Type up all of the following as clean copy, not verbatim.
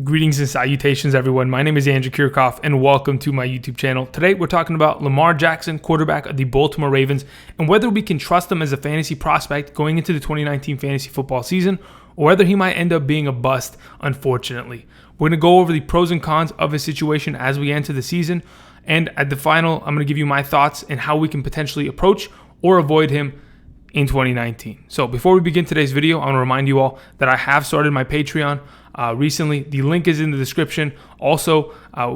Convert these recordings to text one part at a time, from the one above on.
Greetings and salutations, everyone. My name is Andrew Kirchhoff, and welcome to my YouTube channel. Today, we're talking about Lamar Jackson, quarterback of the Baltimore Ravens, and whether we can trust him as a fantasy prospect going into the 2019 fantasy football season, or whether he might end up being a bust, unfortunately. We're going to go over the pros and cons of his situation as we enter the season, and at the final, I'm going to give you my thoughts and how we can potentially approach or avoid him in 2019. So before we begin today's video, I want to remind you all that I have started my Patreon recently. The link is in the description. Also,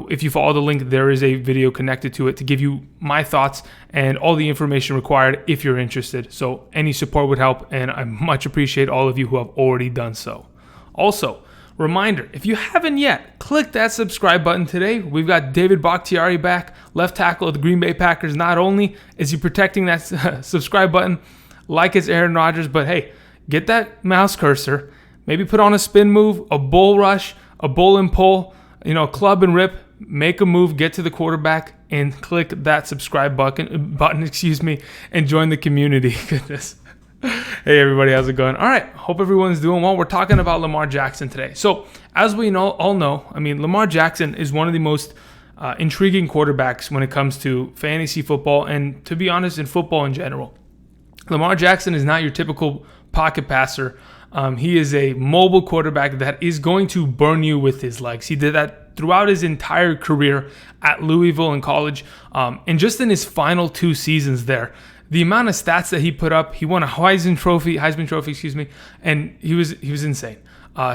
if you follow the link, there is a video connected to it to give you my thoughts and all the information required if you're interested. So any support would help, and I much appreciate all of you who have already done so. Also, reminder, if you haven't yet, click that subscribe button today. We've got David Bakhtiari back, left tackle of the Green Bay Packers. Not only is he protecting that subscribe button like it's Aaron Rodgers, but hey, get that mouse cursor, maybe put on a spin move, a bull rush, a bull and pull, club and rip, make a move, get to the quarterback, and click that subscribe button, and join the community. Goodness. Hey everybody, how's it going? All right, hope everyone's doing well. We're talking about Lamar Jackson today. So as we all know, Lamar Jackson is one of the most intriguing quarterbacks when it comes to fantasy football, and to be honest, in football in general. Lamar Jackson is not your typical pocket passer. He is a mobile quarterback that is going to burn you with his legs. He did that throughout his entire career at Louisville in college, and just in his final 2 seasons there. The amount of stats that he put up, he won a Heisman Trophy, and he was insane.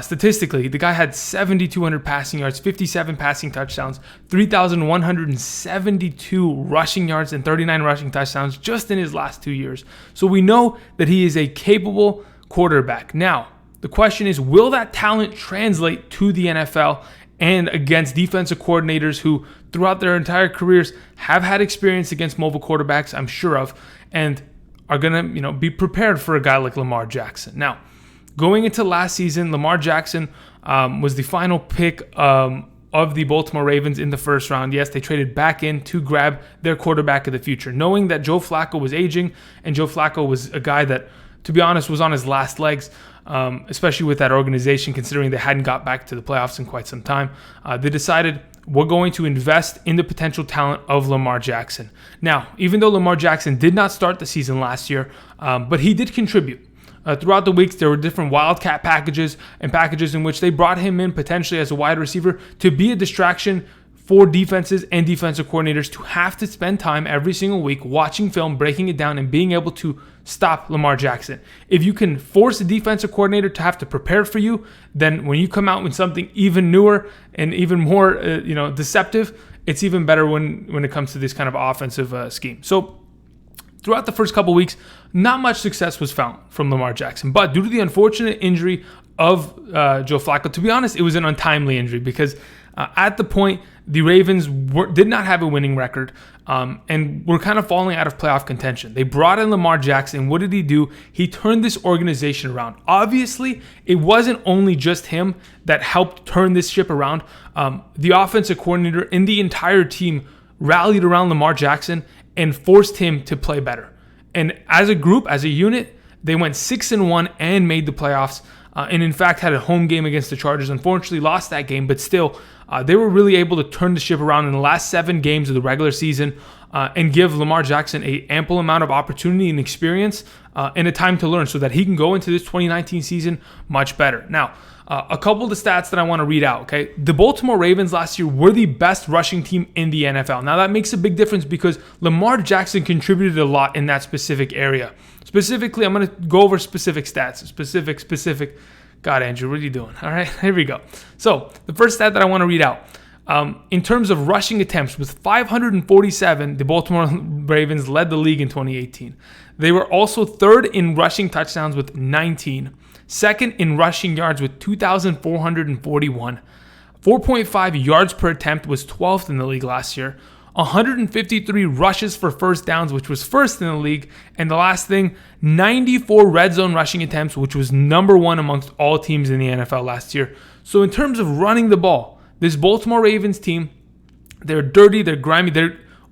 Statistically, the guy had 7,200 passing yards, 57 passing touchdowns, 3,172 rushing yards, and 39 rushing touchdowns just in his last 2 years. So we know that he is a capable quarterback. Now, the question is, will that talent translate to the NFL and against defensive coordinators who throughout their entire careers have had experience against mobile quarterbacks, I'm sure of, and are going to, be prepared for a guy like Lamar Jackson. Now, going into last season, Lamar Jackson was the final pick of the Baltimore Ravens in the first round. Yes, they traded back in to grab their quarterback of the future, knowing that Joe Flacco was aging, and Joe Flacco was a guy that, to be honest, was on his last legs, especially with that organization, considering they hadn't got back to the playoffs in quite some time. They decided, we're going to invest in the potential talent of Lamar Jackson. Now, even though Lamar Jackson did not start the season last year, but he did contribute. Throughout the weeks, there were different Wildcat packages and packages in which they brought him in potentially as a wide receiver to be a distraction for defenses and defensive coordinators to have to spend time every single week watching film, breaking it down, and being able to stop Lamar Jackson. If you can force a defensive coordinator to have to prepare for you, then when you come out with something even newer and even more deceptive, it's even better when it comes to this kind of offensive scheme. So throughout the first couple weeks, not much success was found from Lamar Jackson. But due to the unfortunate injury of Joe Flacco, to be honest, it was an untimely injury because at the point, the Ravens did not have a winning record and were kind of falling out of playoff contention. They brought in Lamar Jackson. What did he do? He turned this organization around. Obviously, it wasn't only just him that helped turn this ship around. The offensive coordinator and the entire team rallied around Lamar Jackson and forced him to play better. And as a group, as a unit, they went 6-1 and made the playoffs. And in fact, had a home game against the Chargers. Unfortunately, lost that game, but still, they were really able to turn the ship around in the last 7 games of the regular season and give Lamar Jackson an ample amount of opportunity and experience and a time to learn so that he can go into this 2019 season much better. Now, a couple of the stats that I want to read out, okay? The Baltimore Ravens last year were the best rushing team in the NFL. Now, that makes a big difference because Lamar Jackson contributed a lot in that specific area. Specifically, I'm going to go over specific stats. Specific. God, Andrew, what are you doing? All right, here we go. So the first stat that I want to read out, in terms of rushing attempts, with 547, the Baltimore Ravens led the league in 2018. They were also third in rushing touchdowns with 19, second in rushing yards with 2,441, 4.5 yards per attempt was 12th in the league last year, 153 rushes for first downs, which was first in the league. And the last thing, 94 red zone rushing attempts, which was number 1 amongst all teams in the NFL last year. So in terms of running the ball, this Baltimore Ravens team, they're dirty, they're grimy,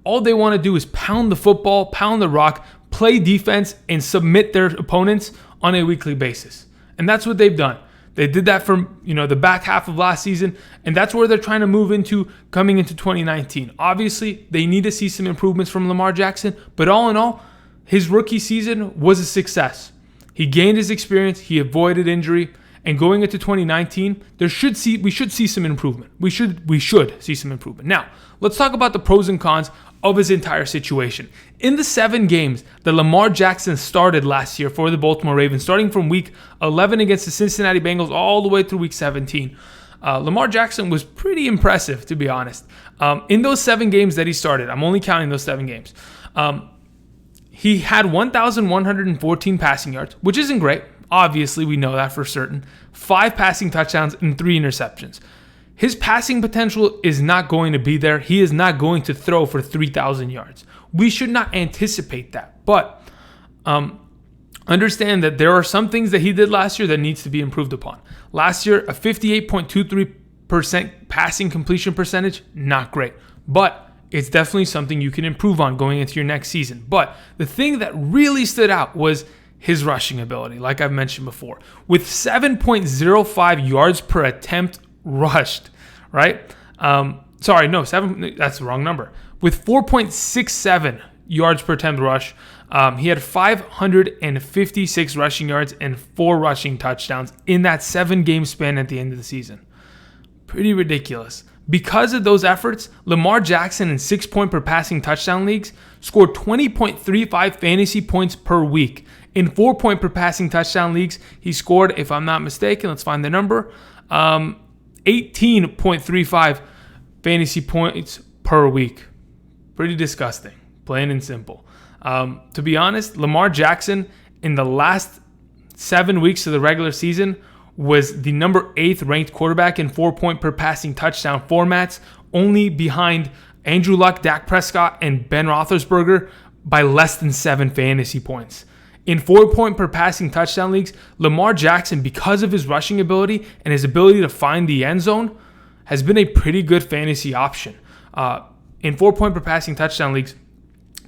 all they want to do is pound the football, pound the rock, play defense, and submit their opponents on a weekly basis. And that's what they've done. They did that from the back half of last season, and that's where they're trying to move into coming into 2019. Obviously, they need to see some improvements from Lamar Jackson, but all in all, his rookie season was a success. He gained his experience, he avoided injury, and going into 2019, we should see some improvement. We should see some improvement. Now, let's talk about the pros and cons of his entire situation. In the 7 games that Lamar Jackson started last year for the Baltimore Ravens, starting from week 11 against the Cincinnati Bengals all the way through week 17, Lamar Jackson was pretty impressive, to be honest. In those 7 games that he started, I'm only counting those 7 games, he had 1,114 passing yards, which isn't great. Obviously, we know that for certain. 5 passing touchdowns and 3 interceptions. His passing potential is not going to be there. He is not going to throw for 3,000 yards. We should not anticipate that. But understand that there are some things that he did last year that needs to be improved upon. Last year, a 58.23% passing completion percentage, not great. But it's definitely something you can improve on going into your next season. But the thing that really stood out was his rushing ability, like I've mentioned before. With 7.05 yards per attempt rushed, right? That's the wrong number. With 4.67 yards per attempt rush, he had 556 rushing yards and 4 rushing touchdowns in that 7-game span at the end of the season. Pretty ridiculous. Because of those efforts, Lamar Jackson in 6-point per passing touchdown leagues scored 20.35 fantasy points per week. In 4-point per passing touchdown leagues, he scored, if I'm not mistaken, let's find the number, 18.35 fantasy points per week. Pretty disgusting, plain and simple. To be honest, Lamar Jackson in the last 7 weeks of the regular season was the number 8th ranked quarterback in 4-point per passing touchdown formats, only behind Andrew Luck, Dak Prescott, and Ben Roethlisberger by less than 7 fantasy points. In 4-point per passing touchdown leagues, Lamar Jackson, because of his rushing ability and his ability to find the end zone, has been a pretty good fantasy option. In 4-point per passing touchdown leagues,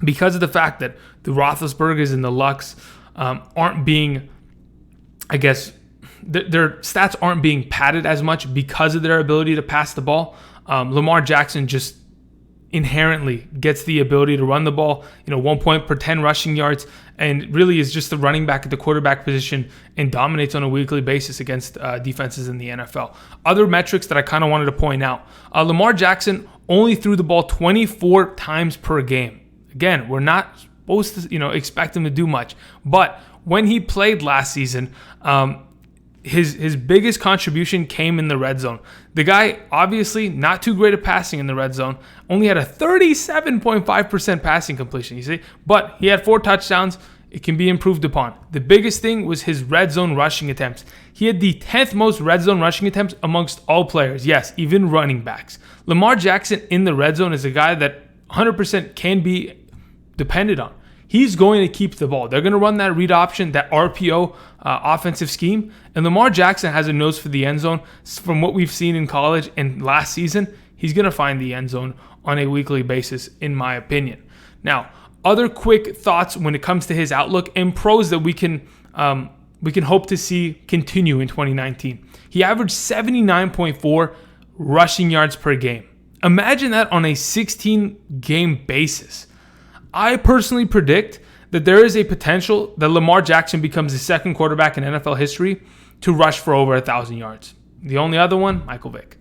because of the fact that the Roethlisbergers and the Lucks aren't being, their stats aren't being padded as much because of their ability to pass the ball. Lamar Jackson just inherently gets the ability to run the ball, 1 point per 10 rushing yards, and really is just the running back at the quarterback position and dominates on a weekly basis against defenses in the NFL. Other metrics that I kind of wanted to point out. Lamar Jackson only threw the ball 24 times per game. Again, we're not supposed to, expect him to do much, but when he played last season, his biggest contribution came in the red zone. The guy, obviously, not too great at passing in the red zone, only had a 37.5% passing completion, you see? But he had 4 touchdowns. It can be improved upon. The biggest thing was his red zone rushing attempts. He had the 10th most red zone rushing attempts amongst all players. Yes, even running backs. Lamar Jackson in the red zone is a guy that 100% can be depended on. He's going to keep the ball. They're going to run that read option, that RPO offensive scheme. And Lamar Jackson has a nose for the end zone. From what we've seen in college and last season, he's going to find the end zone on a weekly basis, in my opinion. Now, other quick thoughts when it comes to his outlook and pros that we can hope to see continue in 2019. He averaged 79.4 rushing yards per game. Imagine that on a 16-game basis. I personally predict that there is a potential that Lamar Jackson becomes the second quarterback in NFL history to rush for over 1,000 yards. The only other one, Michael Vick.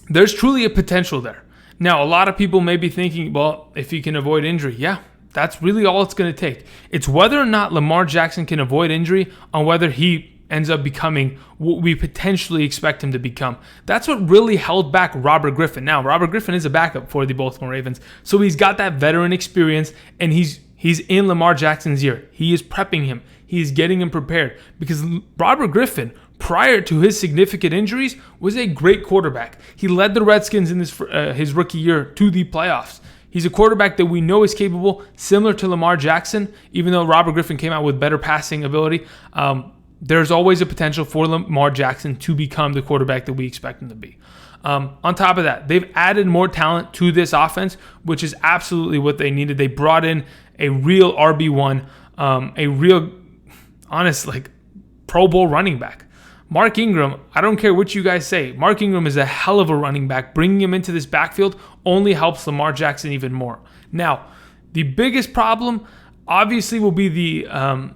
There's truly a potential there. Now, a lot of people may be thinking, well, if he can avoid injury, yeah, that's really all it's going to take. It's whether or not Lamar Jackson can avoid injury on whether he ends up becoming what we potentially expect him to become. That's what really held back Robert Griffin. Now, Robert Griffin is a backup for the Baltimore Ravens, so he's got that veteran experience, and he's in Lamar Jackson's ear. He is prepping him. He is getting him prepared because Robert Griffin, prior to his significant injuries, was a great quarterback. He led the Redskins in his rookie year to the playoffs. He's a quarterback that we know is capable, similar to Lamar Jackson, even though Robert Griffin came out with better passing ability. There's always a potential for Lamar Jackson to become the quarterback that we expect him to be. On top of that, they've added more talent to this offense, which is absolutely what they needed. They brought in a real RB1, a real, honest, Pro Bowl running back. Mark Ingram, I don't care what you guys say. Mark Ingram is a hell of a running back. Bringing him into this backfield only helps Lamar Jackson even more. Now, the biggest problem obviously will be the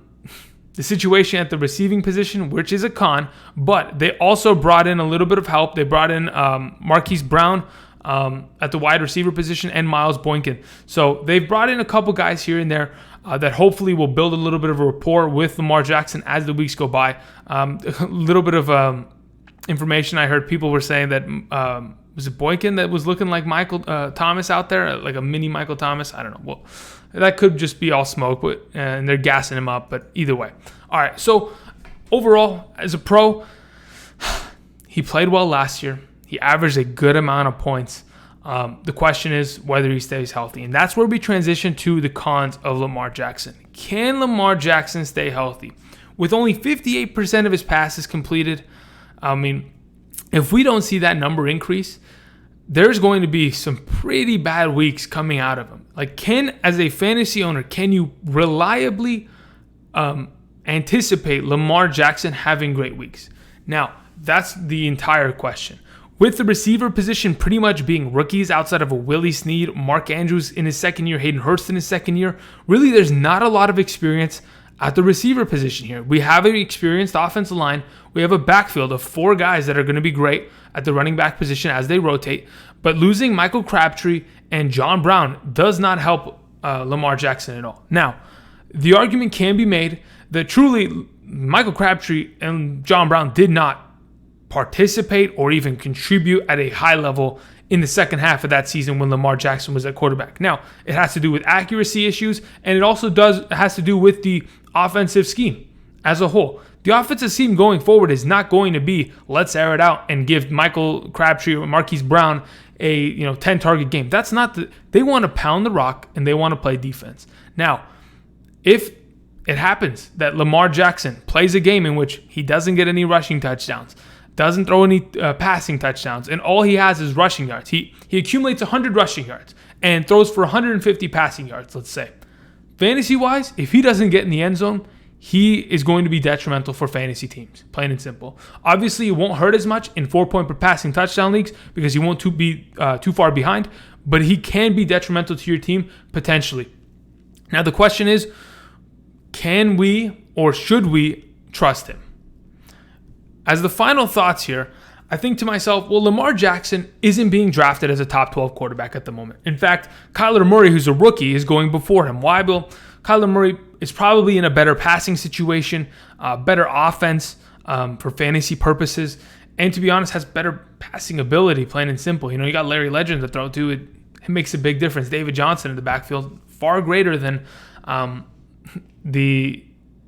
situation at the receiving position, which is a con, but they also brought in a little bit of help. They brought in Marquise Brown at the wide receiver position and Miles Boykin. So they've brought in a couple guys here and there that hopefully will build a little bit of a rapport with Lamar Jackson as the weeks go by. A little bit of information I heard, people were saying that was it Boykin that was looking like Michael Thomas out there, like a mini Michael Thomas? I don't know. Well, that could just be all smoke, and they're gassing him up, but either way. All right, so overall, as a pro, he played well last year. He averaged a good amount of points. The question is whether he stays healthy. And that's where we transition to the cons of Lamar Jackson. Can Lamar Jackson stay healthy? With only 58% of his passes completed, I mean, if we don't see that number increase, there's going to be some pretty bad weeks coming out of him. Like, as a fantasy owner, can you reliably anticipate Lamar Jackson having great weeks? Now, that's the entire question. With the receiver position pretty much being rookies outside of a Willie Snead, Mark Andrews in his second year, Hayden Hurst in his second year, really there's not a lot of experience at the receiver position here. We have an experienced offensive line. We have a backfield of 4 guys that are going to be great at the running back position as they rotate. But losing Michael Crabtree and John Brown does not help Lamar Jackson at all. Now, the argument can be made that truly Michael Crabtree and John Brown did not participate or even contribute at a high level in the second half of that season when Lamar Jackson was at quarterback. Now, it has to do with accuracy issues, and it also has to do with the offensive scheme as a whole. The offensive scheme going forward is not going to be let's air it out and give Michael Crabtree or Marquise Brown a 10-target game. That's not they want to pound the rock and they want to play defense. Now, if it happens that Lamar Jackson plays a game in which he doesn't get any rushing touchdowns, doesn't throw any passing touchdowns, and all he has is rushing yards. He accumulates 100 rushing yards and throws for 150 passing yards, let's say. Fantasy-wise, if he doesn't get in the end zone, he is going to be detrimental for fantasy teams, plain and simple. Obviously, it won't hurt as much in 4-point per passing touchdown leagues because he won't be too far behind, but he can be detrimental to your team potentially. Now, the question is, can we or should we trust him? As the final thoughts here, I think to myself, well, Lamar Jackson isn't being drafted as a top 12 quarterback at the moment. In fact, Kyler Murray, who's a rookie, is going before him. Why, Bill? Kyler Murray is probably in a better passing situation, better offense for fantasy purposes, and to be honest, has better passing ability, plain and simple. You got Larry Legend to throw to. It makes a big difference. David Johnson in the backfield, far greater than the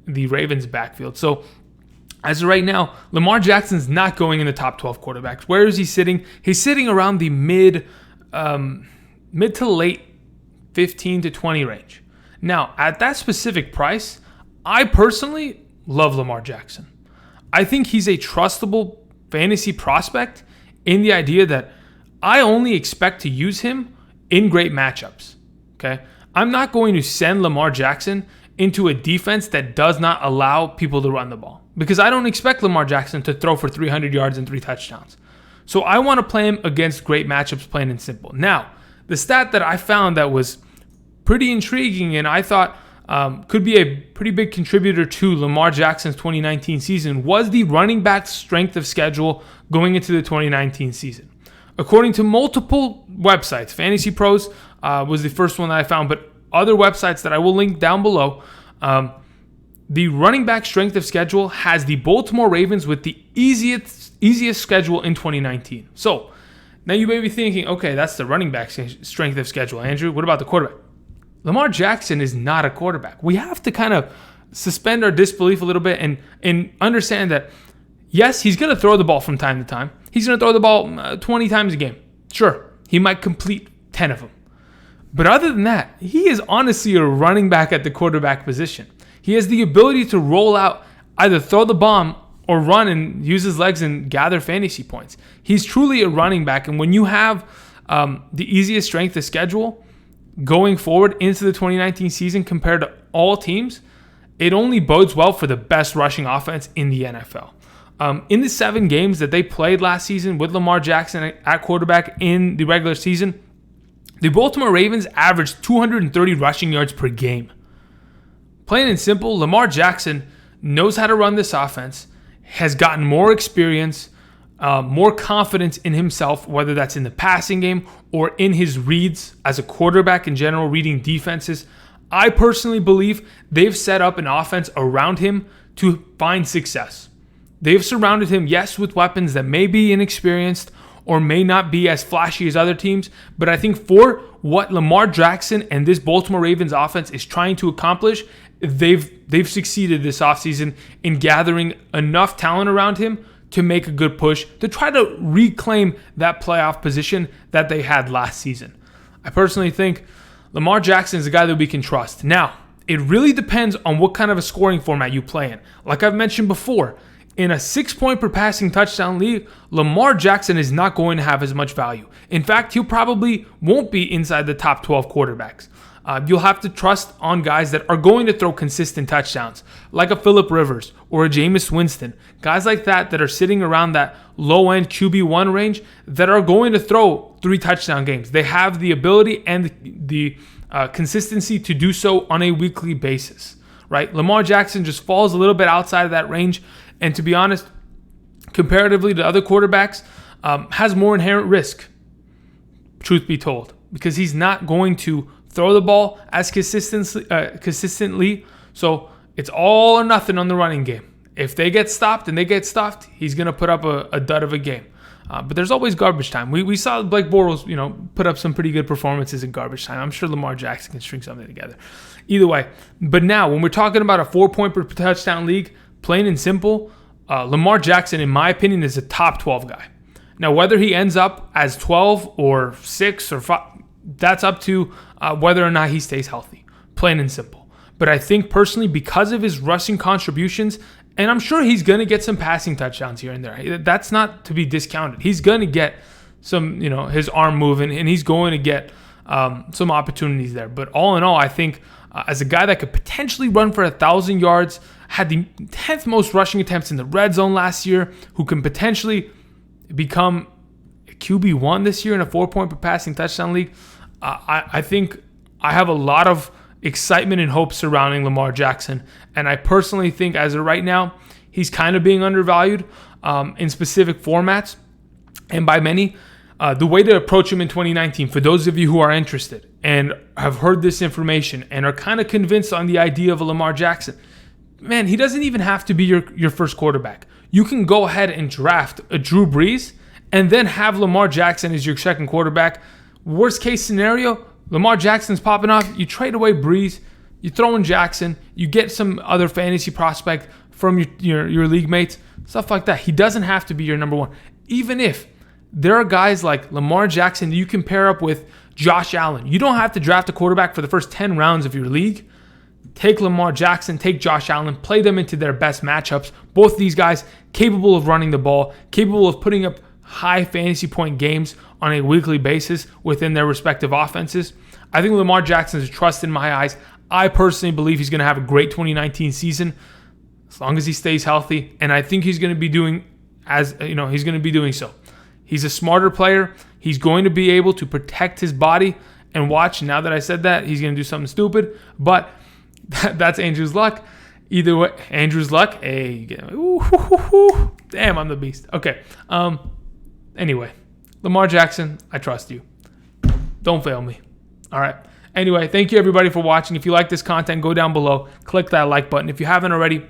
Ravens backfield. So, as of right now, Lamar Jackson's not going in the top 12 quarterbacks. Where is he sitting? He's sitting around the mid to late 15 to 20 range. Now, at that specific price, I personally love Lamar Jackson. I think he's a trustable fantasy prospect in the idea that I only expect to use him in great matchups. Okay? I'm not going to send Lamar Jackson into a defense that does not allow people to run the ball, because I don't expect Lamar Jackson to throw for 300 yards and 3 touchdowns. So I want to play him against great matchups, plain and simple. Now, the stat that I found that was pretty intriguing and I thought could be a pretty big contributor to Lamar Jackson's 2019 season was the running back strength of schedule going into the 2019 season. According to multiple websites, Fantasy Pros was the first one that I found, but other websites that I will link down below, the running back strength of schedule has the Baltimore Ravens with the easiest schedule in 2019. So now you may be thinking, okay, that's the running back strength of schedule. Andrew, what about the quarterback? Lamar Jackson is not a quarterback. We have to kind of suspend our disbelief a little bit and understand that, yes, he's going to throw the ball from time to time. He's going to throw the ball 20 times a game. Sure, he might complete 10 of them. But other than that, he is honestly a running back at the quarterback position. He has the ability to roll out, either throw the bomb or run and use his legs and gather fantasy points. He's truly a running back. And when you have the easiest strength of schedule going forward into the 2019 season compared to all teams, it only bodes well for the best rushing offense in the NFL. In the 7 games that they played last season with Lamar Jackson at quarterback in the regular season, the Baltimore Ravens averaged 230 rushing yards per game. Plain and simple, Lamar Jackson knows how to run this offense, has gotten more experience, more confidence in himself, whether that's in the passing game or in his reads as a quarterback in general, reading defenses. I personally believe they've set up an offense around him to find success. They've surrounded him, yes, with weapons that may be inexperienced or may not be as flashy as other teams, but I think for what Lamar Jackson and this Baltimore Ravens offense is trying to accomplish, they've succeeded this offseason in gathering enough talent around him to make a good push to try to reclaim that playoff position that they had last season. I personally think Lamar Jackson is a guy that we can trust. Now, it really depends on what kind of a scoring format you play in. Like I've mentioned before, in a 6-point per passing touchdown league, Lamar Jackson is not going to have as much value. In fact, he probably won't be inside the top 12 quarterbacks. You'll have to trust on guys that are going to throw consistent touchdowns, like a Phillip Rivers or a Jameis Winston. Guys like that are sitting around that low-end QB1 range that are going to throw 3 touchdown games. They have the ability and the consistency to do so on a weekly basis, right? Lamar Jackson just falls a little bit outside of that range, and to be honest, comparatively to other quarterbacks, has more inherent risk, truth be told, because he's not going to throw the ball as consistently. So it's all or nothing on the running game. If they get stopped and they get stuffed, he's going to put up a dud of a game. But there's always garbage time. We saw Blake Bortles, put up some pretty good performances in garbage time. I'm sure Lamar Jackson can string something together. Either way. But now, when we're talking about a 4-point per touchdown league, plain and simple, Lamar Jackson, in my opinion, is a top 12 guy. Now, whether he ends up as 12 or 6 or 5, that's up to whether or not he stays healthy. Plain and simple. But I think personally, because of his rushing contributions, and I'm sure he's going to get some passing touchdowns here and there. That's not to be discounted. He's going to get some, his arm moving, and he's going to get some opportunities there. But all in all, I think as a guy that could potentially run for 1,000 yards, had the 10th most rushing attempts in the red zone last year, who can potentially become a QB1 this year in a 4-point per passing touchdown league, I think I have a lot of excitement and hope surrounding Lamar Jackson. And I personally think as of right now, he's kind of being undervalued in specific formats and by many. The way to approach him in 2019, for those of you who are interested and have heard this information and are kind of convinced on the idea of a Lamar Jackson, man, he doesn't even have to be your first quarterback. You can go ahead and draft a Drew Brees and then have Lamar Jackson as your second quarterback. Worst case scenario, Lamar Jackson's popping off. You trade away Brees, you throw in Jackson, you get some other fantasy prospect from your league mates, stuff like that. He doesn't have to be your number one. Even if there are guys like Lamar Jackson that you can pair up with Josh Allen. You don't have to draft a quarterback for the first 10 rounds of your league. Take Lamar Jackson, take Josh Allen, play them into their best matchups. Both these guys capable of running the ball, capable of putting up high fantasy point games on a weekly basis within their respective offenses. I think Lamar Jackson is a trust in my eyes. I personally believe he's going to have a great 2019 season as long as he stays healthy, and I think he's going to be doing so. He's a smarter player. He's going to be able to protect his body, and watch, now that I said that, he's going to do something stupid, but that's Andrew's luck. Either way, Andrew's luck. Hey, damn, I'm the beast. Okay. Anyway, Lamar Jackson, I trust you. Don't fail me. All right. Anyway, thank you everybody for watching. If you like this content, go down below, click that like button. If you haven't already,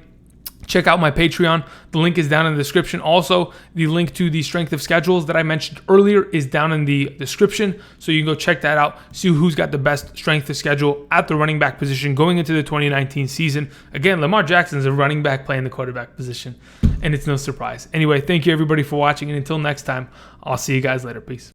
check out my Patreon. The link is down in the description. Also, the link to the strength of schedules that I mentioned earlier is down in the description. So you can go check that out, see who's got the best strength of schedule at the running back position going into the 2019 season. Again, Lamar Jackson is a running back playing the quarterback position, and it's no surprise. Anyway, thank you everybody for watching, and until next time, I'll see you guys later. Peace.